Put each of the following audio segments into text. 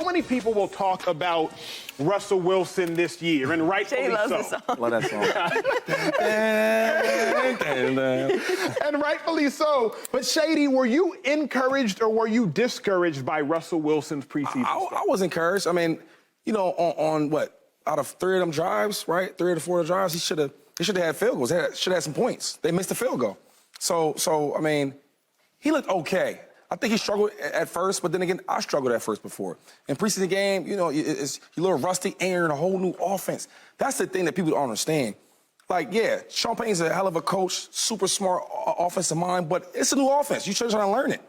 many people will talk about Russell Wilson this year, and rightfully loves so. this song. Love that song. And rightfully so. But Shady, were you encouraged or were you discouraged by Russell Wilson's preseason? I was encouraged. I mean, you know, on what, out of 3 of them drives, right? 3 or 4 of the drives, he should have had field goals. They should have had some points. They missed the field goal. So I mean, he looked okay. I think he struggled at first, but then again, I struggled at first before. In preseason game, you know, you're a little rusty and you're in a whole new offense. That's the thing that people don't understand. Like, yeah, Sean Payton's a hell of a coach, super smart offensive mind, but it's a new offense. You should try to learn it.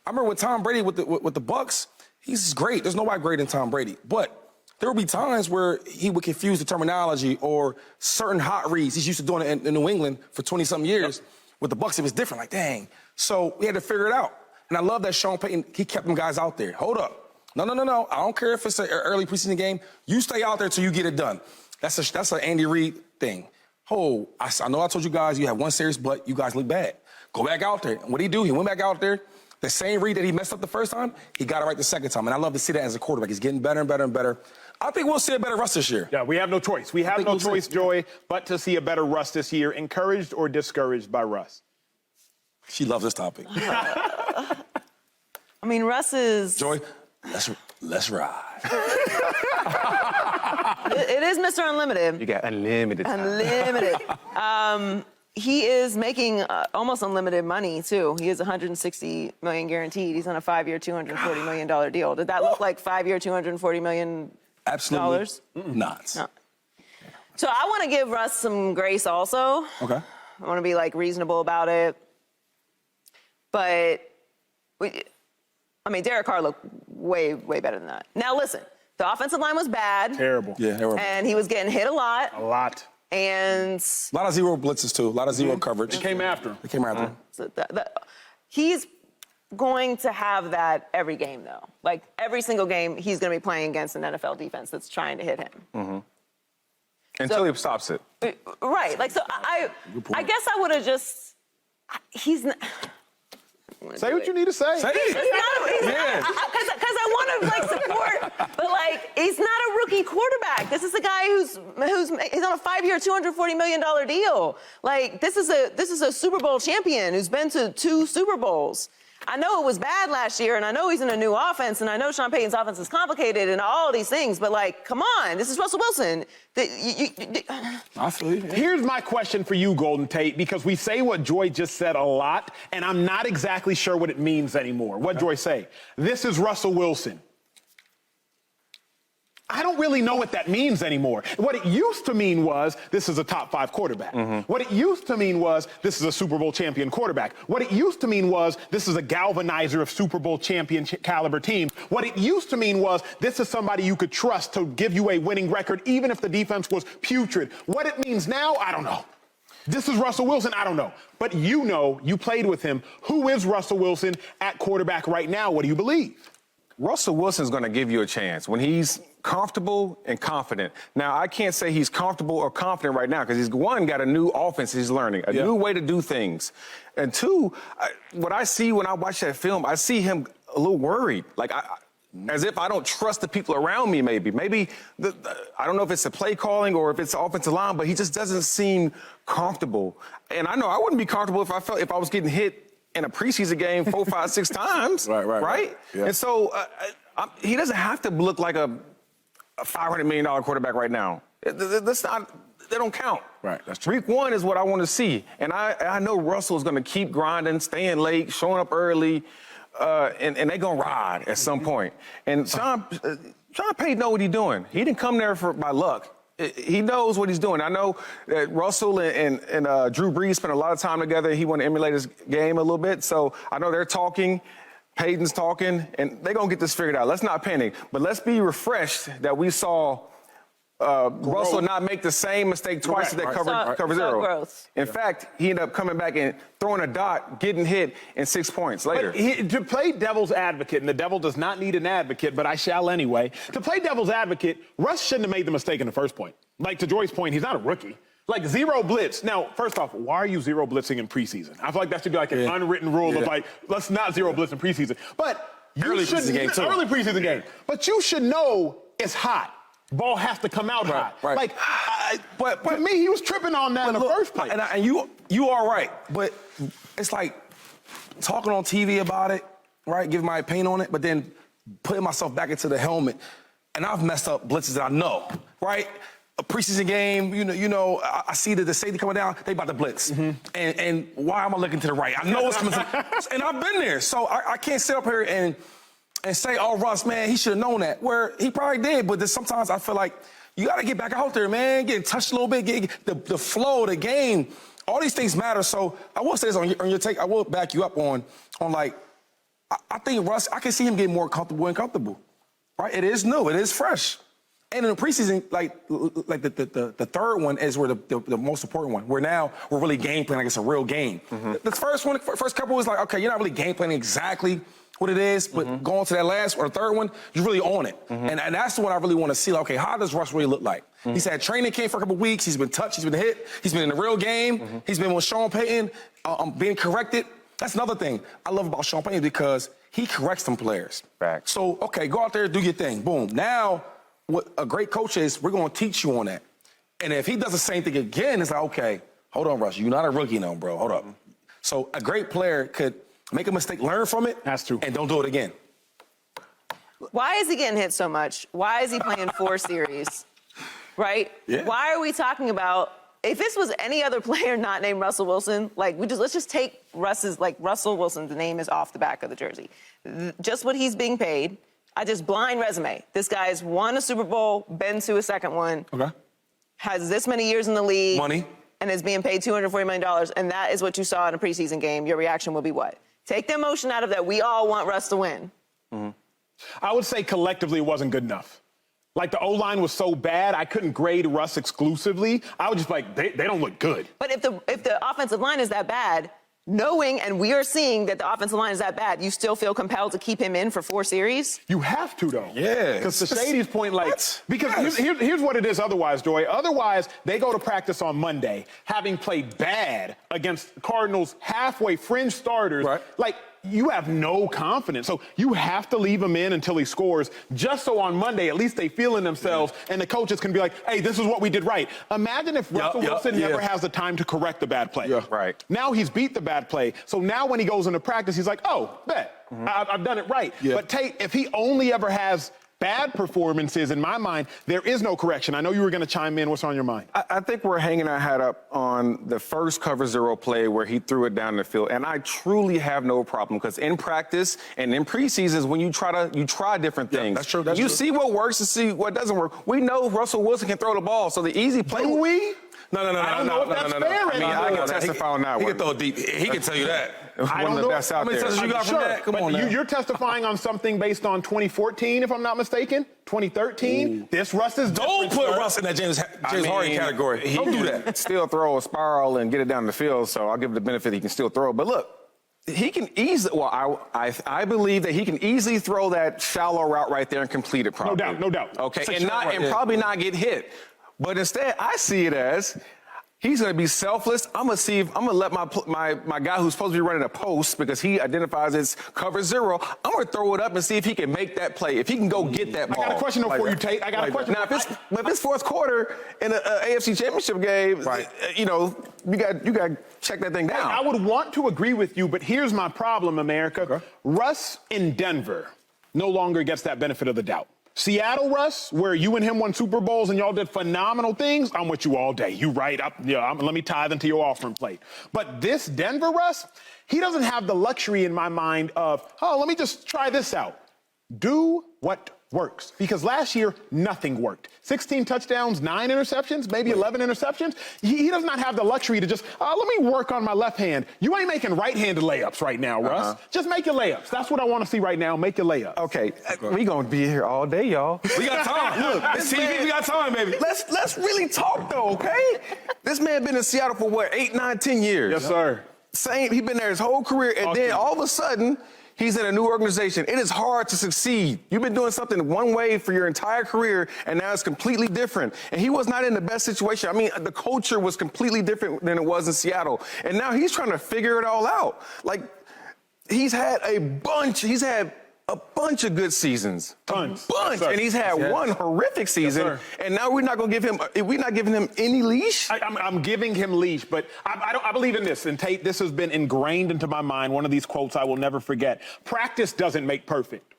I remember with Tom Brady with the Bucs, he's great. There's nobody greater than Tom Brady. But there would be times where he would confuse the terminology or certain hot reads. He's used to doing it in New England for 20-something years. Yep. With the Bucs, it was different. Like, dang. So we had to figure it out. And I love that Sean Payton, he kept them guys out there. Hold up. No. I don't care if it's an early preseason game. You stay out there till you get it done. That's an Andy Reid thing. Oh, I know I told you guys you have one series, but you guys look bad. Go back out there. And what did he do? He went back out there. The same read that he messed up the first time, he got it right the second time. And I love to see that as a quarterback. He's getting better and better and better. I think we'll see a better Russ this year. Yeah, we have no choice. We have no choice, Joy, but to see a better Russ this year. Encouraged or discouraged by Russ? She loves this topic. I mean, Russ is... Joy, let's ride. It is Mr. Unlimited. You got unlimited time. Unlimited. He is making almost unlimited money, too. He is $160 million guaranteed. He's on a 5-year, $240 million deal. Did that look like 5-year, $240 million? Absolutely not. No. So I want to give Russ some grace also. Okay. I want to be, like, reasonable about it. But, Derek Carr looked way, way better than that. Now, listen, the offensive line was bad. Terrible. Yeah, terrible. And he was getting hit a lot. A lot. And... a lot of zero blitzes, too. A lot of zero coverage. They came after him. They came after him. So he's going to have that every game, though. Like, every single game, he's going to be playing against an NFL defense that's trying to hit him. Mm-hmm. Until he stops it. Right. Like, so I guess I would have just... He's not... Say what you need to say. Say it. Because I want to, like, support, but, like, he's not a rookie quarterback. This is a guy he's on a 5-year, $240 million deal. Like, this is a Super Bowl champion who's been to 2 Super Bowls. I know it was bad last year, and I know he's in a new offense, and I know Sean Payton's offense is complicated and all these things, but, like, come on, this is Russell Wilson. I feel you. Yeah. Here's my question for you, Golden Tate, because we say what Joy just said a lot, and I'm not exactly sure what it means anymore. What Joy say? This is Russell Wilson. I don't really know what that means anymore. What it used to mean was this is a top 5 quarterback. Mm-hmm. What it used to mean was this is a Super Bowl champion quarterback. What it used to mean was this is a galvanizer of Super Bowl champion caliber team. What it used to mean was this is somebody you could trust to give you a winning record even if the defense was putrid. What it means now, I don't know. This is Russell Wilson, I don't know. But you know, you played with him. Who is Russell Wilson at quarterback right now? What do you believe? Russell Wilson's going to give you a chance when he's comfortable and confident. Now, I can't say he's comfortable or confident right now because he's, one, got a new offense he's learning, a new way to do things. And two, what I see when I watch that film, I see him a little worried, like as if I don't trust the people around me maybe. Maybe, I don't know if it's the play calling or if it's the offensive line, but he just doesn't seem comfortable. And I know I wouldn't be comfortable if I was getting hit in a preseason game 4, 5, 6 times, right? Yeah. And so he doesn't have to look like a $500 million quarterback right now. That's not, they don't count. Right, that's true. Week 1 is what I want to see. And I know Russell is going to keep grinding, staying late, showing up early, and they're going to ride at some point. And Sean Payton know what he's doing. He didn't come there by luck. He knows what he's doing. I know that Russell and Drew Brees spent a lot of time together. He want to emulate his game a little bit. So I know they're talking. Peyton's talking, and they're going to get this figured out. Let's not panic, but let's be refreshed that we saw Russell not make the same mistake twice that cover zero. In fact, he ended up coming back and throwing a dot, getting hit, and 6 points later. But to play devil's advocate, and the devil does not need an advocate, but I shall anyway. To play devil's advocate, Russ shouldn't have made the mistake in the first point. Like, to Joy's point, he's not a rookie. Like, zero blitz. Now, first off, why are you zero blitzing in preseason? I feel like that should be like an unwritten rule of, like, let's not zero blitz in preseason. But Early preseason game, too. Early preseason game. But you should know it's hot. Ball has to come out hot. Right. Like, but to me, he was tripping on that in the first place. And you are right, but it's like talking on TV about it, right? Giving my opinion on it, but then putting myself back into the helmet, and I've messed up blitzes that I know, right? A preseason game, I see that the safety coming down, they about to blitz. And why am I looking to the right? I know it's coming and I've been there. So I can't sit up here and say, oh, Russ, man, he should have known that. Where he probably did, but sometimes I feel like you got to get back out there, man, get touched a little bit, get the flow of the game. All these things matter. So I will say this on your take. I will back you up on like, I think Russ, I can see him getting more comfortable and comfortable, right? It is new. It is fresh. And in the preseason, like the third one is where the most important one, where now we're really game planning like it's a real game. The first couple was like, okay, you're not really game planning exactly what it is, but going to that last or the third one, you're really on it. And that's the one I really want to see. Like, okay, how does Russ really look like? He's had training camp for a couple weeks. He's been touched. He's been hit. He's been in the real game. He's been with Sean Payton, being corrected. That's another thing I love about Sean Payton because he corrects them players. Back. So, okay, go out there, do your thing. Boom. Now, what a great coach is, we're going to teach you on that. And if he does the same thing again, it's like, okay, hold on, Russ. You're not a rookie now, bro. Hold up. So a great player could make a mistake, learn from it, That's true. and don't do it again. Why is he getting hit so much? Why is he playing 4 series? Right? Yeah. Why are we talking about, if this was any other player not named Russell Wilson, like let's just take Russell Wilson's name is off the back of the jersey. Just what he's being paid. I just blind resume. This guy's won a Super Bowl, been to a second one. Okay. Has this many years in the league. Money. And is being paid $240 million. And that is what you saw in a preseason game. Your reaction will be what? Take the emotion out of that. We all want Russ to win. I would say collectively it wasn't good enough. Like the O-line was so bad, I couldn't grade Russ exclusively. I was just like, they don't look good. But if the offensive line is that bad, knowing and we are seeing that the offensive line is that bad, you still feel compelled to keep him in for 4 series? You have to, though. Yeah. Because to Shady's point, like, because Yes. here's what it is otherwise, Joy. Otherwise, they go to practice on Monday, having played bad against Cardinals halfway fringe starters. Right. Like, you have no confidence. So you have to leave him in until he scores, just so on Monday, at least they feel in themselves, and the coaches can be like, hey, this is what we did right. Imagine if Russell Wilson never has the time to correct the bad play. Yeah. Right. Now he's beat the bad play. So now when he goes into practice, he's like, oh, bet. I've done it right. Yeah. But Tate, if he only ever has bad performances, in my mind, there is no correction. I know you were going to chime in. What's on your mind? I think we're hanging our hat up on the first cover 0 play where he threw it down the field. And I truly have no problem because in practice and in preseasons, when you try different things. That's true. That's you true. see what works and see what doesn't work. We know Russell Wilson can throw the ball, so the easy play. Do we? No. I don't know if that's fair I mean, I can testify on that He one. can throw deep. He can tell you that. I One don't of the know. best out How many there. touches you got from that? Come but on now. You're testifying on something based on 2014, if I'm not mistaken. 2013. This Russ is Don't different, put sir. Russ in that James I mean, Harden category. He Don't do can that. still throw a spiral and get it down the field, so I'll give it the benefit he can still throw. But look, he can easily, I believe that he can easily throw that shallow route right there and complete it properly. No doubt. Okay, Such and a right, yeah. probably not get hit. But instead, I see it as he's going to be selfless. I'm going to let my guy who's supposed to be running a post because he identifies as cover 0. I'm going to throw it up and see if he can make that play. If he can go get that ball. I got a question for you, Tate. I got a question. Now, if it's fourth quarter in an AFC Championship game, Right. you got to check that thing down. I would want to agree with you, but here's my problem, America. Okay. Russ in Denver no longer gets that benefit of the doubt. Seattle Russ, where you and him won Super Bowls and y'all did phenomenal things, I'm with you all day. You right up, let me tithe into your offering plate. But this Denver Russ, he doesn't have the luxury in my mind of, let me just try this out. Do what works. Because last year, nothing worked. 16 touchdowns, 9 interceptions, maybe 11 interceptions. He does not have the luxury to just, let me work on my left hand. You ain't making right-handed layups right now, Russ. Just make your layups. That's what I want to see right now. Make your layups. Okay, we going to be here all day, y'all. We got time. Look, it's TV. We got time, baby. Let's really talk, though, okay? This man been in Seattle for, 8, 9, 10 years? Yes, sir. He been there his whole career, and then all of a sudden, he's in a new organization. It is hard to succeed. You've been doing something one way for your entire career, and now it's completely different. And he was not in the best situation. I mean, the culture was completely different than it was in Seattle. And now he's trying to figure it all out. Like, he's had a bunch of good seasons. Tons. Bunch. Yes, and he's had one horrific season. sir. And now we're not going to give him, we're not giving him any leash? I'm giving him leash, but I believe in this. And Tate, this has been ingrained into my mind. One of these quotes I will never forget. Practice doesn't make perfect.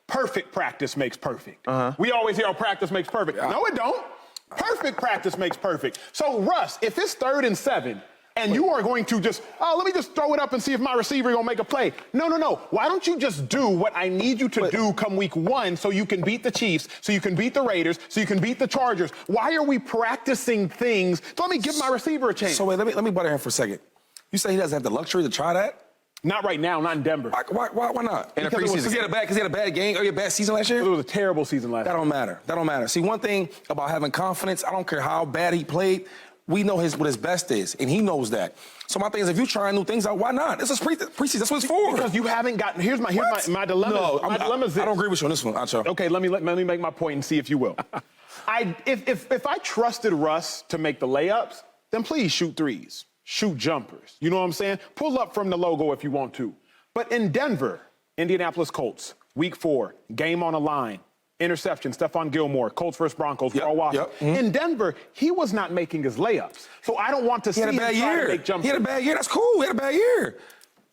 Perfect practice makes perfect. We always hear, oh, practice makes perfect. No, it don't. Perfect practice makes perfect. So, Russ, if it's 3rd and 7, and you are going to just, let me just throw it up and see if my receiver gonna make a play. No. Why don't you just do what I need you to do come week 1 so you can beat the Chiefs, so you can beat the Raiders, so you can beat the Chargers? Why are we practicing things? Let me give my receiver a chance. So wait, let me butt in here for a second. You say he doesn't have the luxury to try that? Not right now, not in Denver. Why not? In a Because preseason. he had a bad game or a bad season last year? It was a terrible season last That year. don't matter. See, one thing about having confidence, I don't care how bad he played, we know what his best is, and he knows that. So my thing is, if you're trying new things out, why not? This is preseason. That's what it's for. Because you haven't gotten. Here's my dilemma. No, my dilemma is this. I don't agree with you on this one, Acho. Okay, let me make my point and see if you will. If I trusted Russ to make the layups, then please shoot threes, shoot jumpers. You know what I'm saying? Pull up from the logo if you want to. But in Denver, Indianapolis Colts, week 4, game on the line. Interception, Stephon Gilmore, Colts versus Broncos, Carl Watson. In Denver, he was not making his layups. So I don't want to see him try to make jumpers. He had a bad year. That's cool. He had a bad year.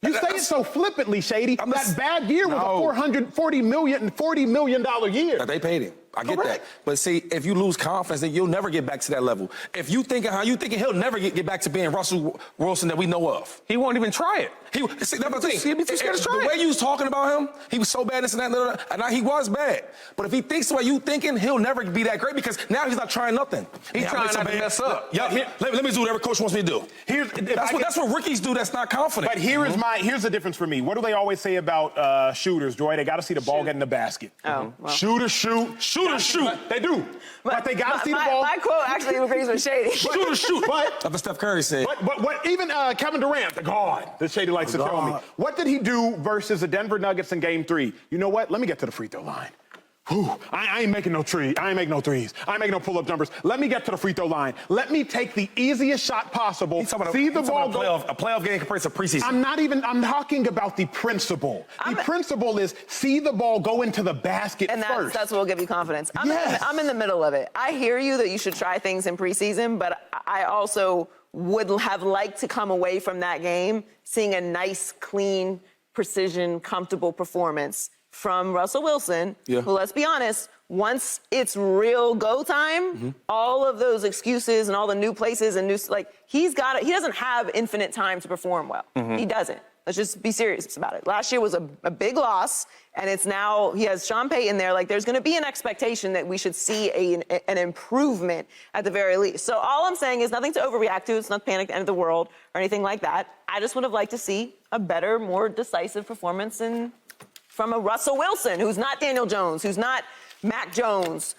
You say it so flippantly, Shady. That bad year was a $40 million year. They paid him. I get Correct. that. But see, if you lose confidence, then you'll never get back to that level. If you thinking how you thinking, he'll never get back to being Russell Wilson that we know of. He won't even try it. See, that's the thing. He'd be too scared to try the way you was talking about him, he was so bad, this and that, and he was bad. But if he thinks the way you thinking, he'll never be that great because now he's not trying nothing. He's trying not to mess up. Yeah, let me do whatever coach wants me to do. That's what rookies do that's not confident. But here's the difference for me. What do they always say about shooters, Joy? They got to see the ball get in the basket. Oh, well. Shooters shoot. Shooters shoot. They do. But they got to see the ball. My quote actually agrees with Shady. Shooters shoot. That's what Steph Curry said. But what even Kevin Durant, the God, that Shady likes to tell me. What did he do versus the Denver Nuggets in Game 3? You know what? Let me get to the free throw line. Whew, I ain't making no threes. I ain't making no threes. I ain't making no pull-up jumpers. Let me get to the free throw line. Let me take the easiest shot possible. See the ball go. A playoff game compared to preseason. I'm talking about the principle. The principle is see the ball go into the basket and first. That's what will give you confidence. Yes. I'm in the middle of it. I hear you that you should try things in preseason, but I also would have liked to come away from that game seeing a nice, clean, precision, comfortable performance from Russell Wilson, who, let's be honest, once it's real go time, all of those excuses and all the new places and he doesn't have infinite time to perform well. He doesn't. Let's just be serious about it. Last year was a big loss, and it's now he has Sean Payton there. Like, there's going to be an expectation that we should see an improvement at the very least. So all I'm saying is nothing to overreact to. It's not panic, the end of the world, or anything like that. I just would have liked to see a better, more decisive performance from a Russell Wilson, who's not Daniel Jones, who's not Mac Jones,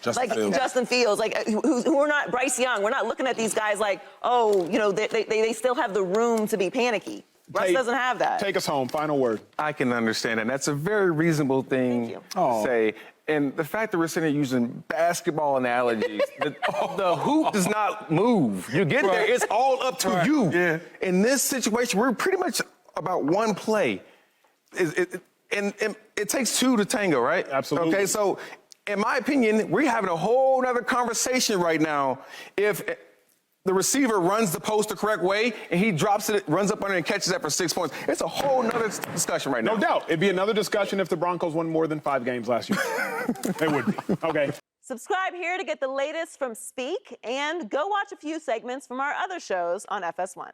Justin Fields, who are not Bryce Young. We're not looking at these guys like, they still have the room to be panicky. Russ doesn't have that. Take us home. Final word. I can understand that. That's a very reasonable thing to say. And the fact that we're sitting here using basketball analogies, the hoop does not move. You get there, it's all up to you. Yeah. In this situation, we're pretty much about one play. And it takes two to tango, right? Absolutely. Okay, so in my opinion, we're having a whole other conversation right now if the receiver runs the post the correct way and he drops it, runs up under and catches that for 6 points. It's a whole nother discussion right now. No doubt. It'd be another discussion if the Broncos won more than 5 games last year. It would be. Okay. Subscribe here to get the latest from Speak and go watch a few segments from our other shows on FS1.